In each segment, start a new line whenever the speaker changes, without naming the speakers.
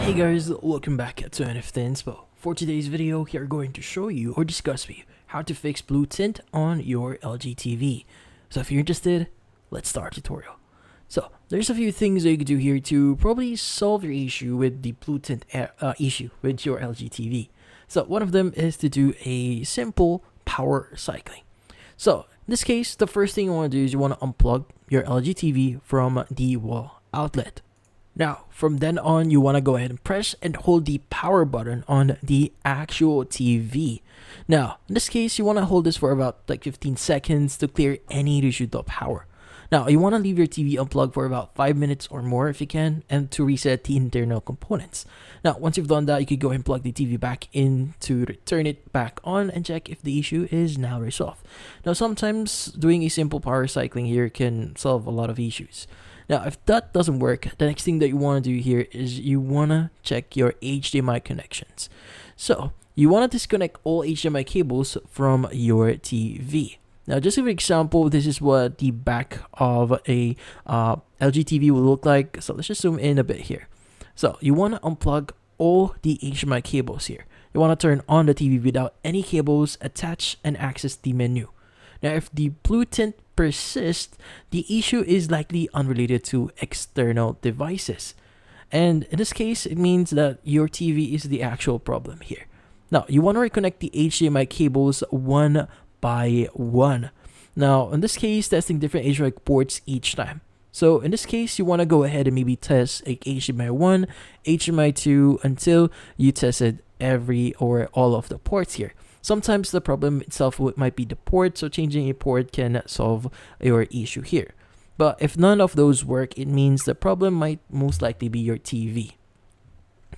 Hey guys, welcome back to NFT Inspo. For today's video, we are going to show you or discuss with you how to fix blue tint on your LG TV. So if you're interested, let's start the tutorial. So there's a few things that you can do here to probably solve your issue with the blue tint issue with your LG TV. So one of them is to do a simple power cycling. So in this case, the first thing you want to do is you want to unplug your LG TV from the wall outlet. Now, from then on, you want to go ahead and press and hold the power button on the actual TV. Now, in this case, you want to hold this for about like 15 seconds to clear any residual power. Now, you want to leave your TV unplugged for about 5 minutes or more if you can, and to reset the internal components. Now, once you've done that, you can go ahead and plug the TV back in to turn it back on and check if the issue is now resolved. Now, sometimes doing a simple power cycling here can solve a lot of issues. Now, if that doesn't work, the next thing that you want to do here is you want to check your HDMI connections. So, you want to disconnect all HDMI cables from your TV. Now, just for example, this is what the back of a LG TV will look like. So, let's just zoom in a bit here. So, you want to unplug all the HDMI cables here. You want to turn on the TV without any cables attached and access the menu. Now, if the blue tint persists, the issue is likely unrelated to external devices. And in this case, it means that your TV is the actual problem here. Now, you want to reconnect the HDMI cables one by one. Now, in this case, testing different HDMI ports each time. So in this case, you want to go ahead and maybe test like HDMI 1, HDMI 2 until you tested every or all of the ports here. Sometimes the problem itself might be the port, so changing a port can solve your issue here. But if none of those work, it means the problem might most likely be your TV.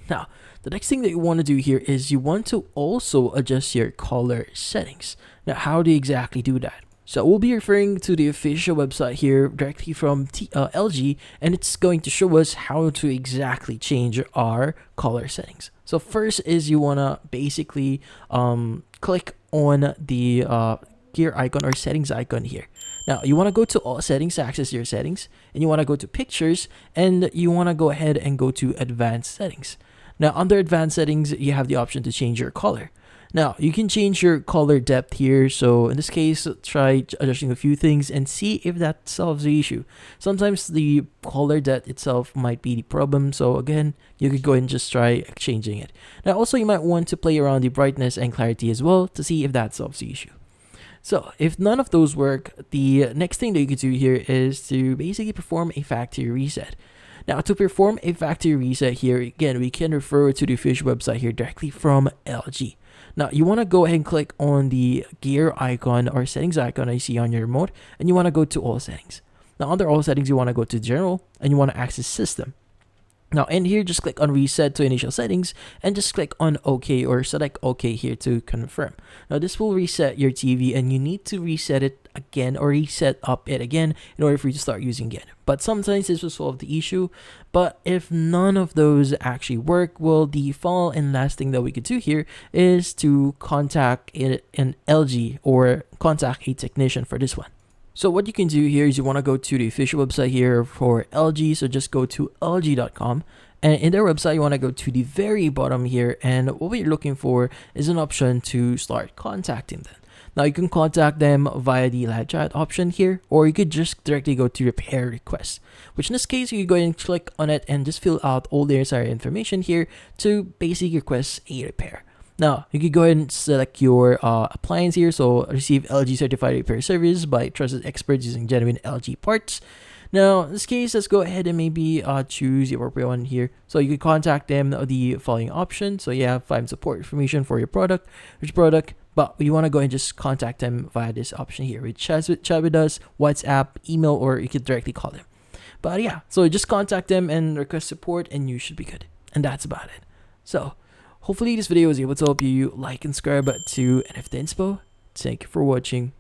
Now, the next thing that you want to do here is you want to also adjust your color settings. Now, how do you exactly do that? So we'll be referring to the official website here directly from LG, and it's going to show us how to exactly change our color settings. So first is you want to basically click on the gear icon or settings icon here. Now you want to go to all settings to access your settings, and you want to go to pictures, and you want to go ahead and go to advanced settings. Now under advanced settings, you have the option to change your color. Now, you can change your color depth here. So in this case, try adjusting a few things and see if that solves the issue. Sometimes the color depth itself might be the problem. So again, you could go ahead and just try changing it. Now, also you might want to play around the brightness and clarity as well to see if that solves the issue. So if none of those work, the next thing that you could do here is to basically perform a factory reset. Now, to perform a factory reset here, again, we can refer to the official website here directly from LG. Now, you want to go ahead and click on the gear icon or settings icon I see on your remote, and you want to go to all settings. Now, under all settings, you want to go to general, and you want to access system. Now, in here, just click on reset to initial settings and just click on OK or select OK here to confirm. Now, this will reset your TV, and you need to reset it again or reset up it again in order for you to start using it. But sometimes this will solve the issue. But if none of those actually work, well, the final and last thing that we could do here is to contact an LG or contact a technician for this one. So what you can do here is you want to go to the official website here for LG. So just go to lg.com, and in their website, you want to go to the very bottom here. And what we're looking for is an option to start contacting them. Now you can contact them via the live chat option here, or you could just directly go to repair request, which in this case, you can go ahead and click on it and just fill out all the necessary information here to basically request a repair. Now, you can go ahead and select your appliance here. So, receive LG certified repair service by trusted experts using genuine LG parts. Now, in this case, let's go ahead and maybe choose the appropriate one here. So, you can contact them the following option. So, you have find support information for your product, which product, but you want to go ahead and just contact them via this option here, which chat with us, WhatsApp, email, or you could directly call them. But yeah, so just contact them and request support, and you should be good. And that's about it. So, hopefully this video was able to help you like and subscribe to NFT Inspo. Thank you for watching.